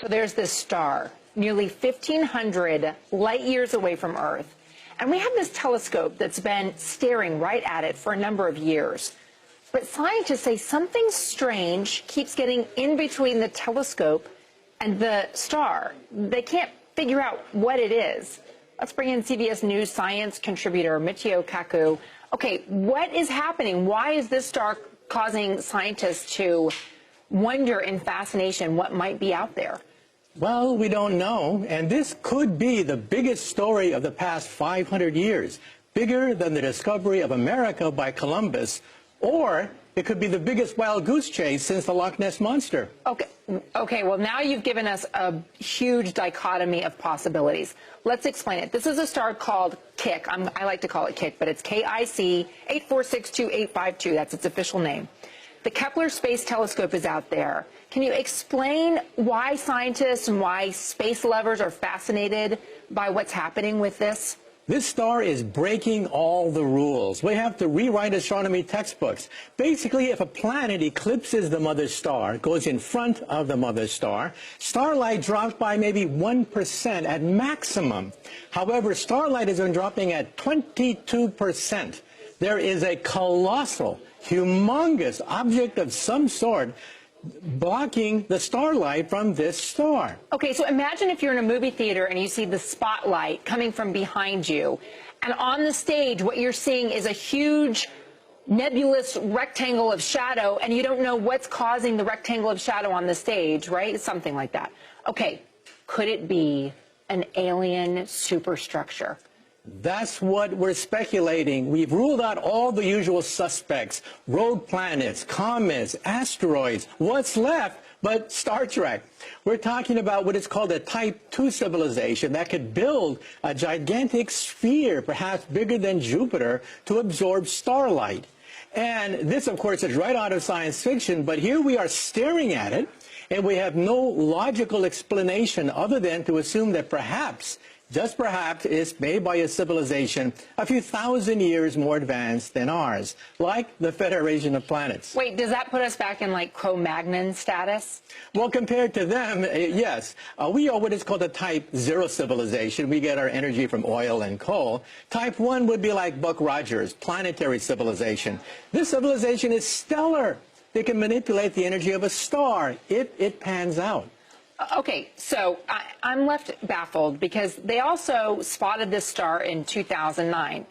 So there's this star, nearly 1,500 light years away from Earth. And we have this telescope that's been staring right at it for a number of years. But scientists say something strange keeps getting in between the telescope and the star. They can't figure out what it is. Let's bring in CBS News science contributor Michio Kaku. Okay, what is happening? Why is this star causing scientists to wonder in fascination what might be out there? Well, we don't know, and this could be the biggest story of the past 500 years, bigger than the discovery of America by Columbus, or it could be the biggest wild goose chase since the Loch Ness Monster. Okay, well, now you've given us a huge dichotomy of possibilities. Let's explain it. This is a star called KIC. I like to call it KIC, but it's KIC 8462852. That's its official name. The Kepler Space Telescope is out there. Can you explain why scientists and why space lovers are fascinated by what's happening with this? This star is breaking all the rules. We have to rewrite astronomy textbooks. Basically, if a planet eclipses the mother star, goes in front of the mother star, starlight drops by maybe 1% at maximum. However, starlight has been dropping at 22%. There is a colossal, humongous object of some sort blocking the starlight from this star. Okay, so imagine if you're in a movie theater and you see the spotlight coming from behind you, and on the stage what you're seeing is a huge nebulous rectangle of shadow, and you don't know what's causing the rectangle of shadow on the stage, right? It's something like that. Okay, could it be an alien superstructure? That's what we're speculating. We've ruled out all the usual suspects, rogue planets, comets, asteroids. What's left but Star Trek? We're talking about what is called a Type 2 civilization that could build a gigantic sphere, perhaps bigger than Jupiter, to absorb starlight. And this, of course, is right out of science fiction, but here we are staring at it, and we have no logical explanation other than to assume that perhaps, just perhaps, it's made by a civilization a few thousand years more advanced than ours, like the Federation of Planets. Wait, does that put us back in, like, Cro-Magnon status? Well, compared to them, yes. We are what is called a Type 0 civilization. We get our energy from oil and coal. Type 1 would be like Buck Rogers, planetary civilization. This civilization is stellar. They can manipulate the energy of a star if it pans out. Okay, so I'm left baffled because they also spotted this star in 2009.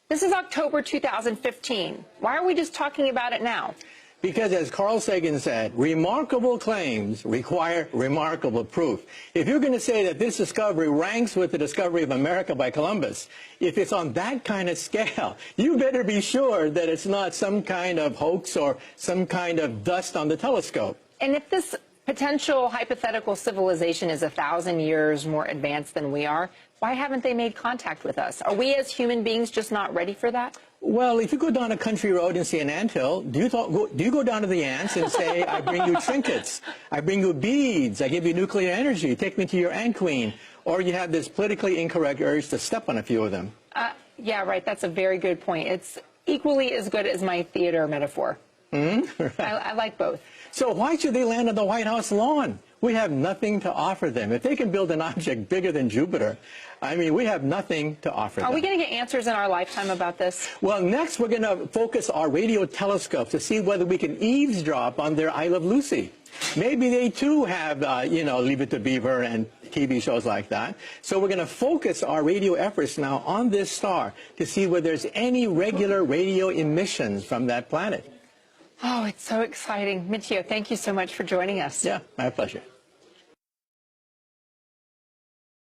This is October 2015. Why are we just talking about it now? Because, as Carl Sagan said, remarkable claims require remarkable proof. If you're going to say that this discovery ranks with the discovery of America by Columbus, if it's on that kind of scale, you better be sure that it's not some kind of hoax or some kind of dust on the telescope. And if this potential hypothetical civilization is 1,000 years more advanced than we are, why haven't they made contact with us? Are we as human beings just not ready for that? Well, if you go down a country road and see an anthill, do you go down to the ants and say, I bring you trinkets, I bring you beads, I give you nuclear energy, take me to your ant queen? Or you have this politically incorrect urge to step on a few of them? Yeah, right. That's a very good point. It's equally as good as my theater metaphor. Mm-hmm. I like both. So why should they land on the White House lawn? We have nothing to offer them. If they can build an object bigger than Jupiter, I mean, we have nothing to offer them. Are we going to get answers in our lifetime about this? Well, next we're going to focus our radio telescopes to see whether we can eavesdrop on their I Love Lucy. Maybe they too have, Leave It to Beaver and TV shows like that. So we're going to focus our radio efforts now on this star to see whether there's any regular radio emissions from that planet. Oh, it's so exciting. Michio, thank you so much for joining us. Yeah, my pleasure.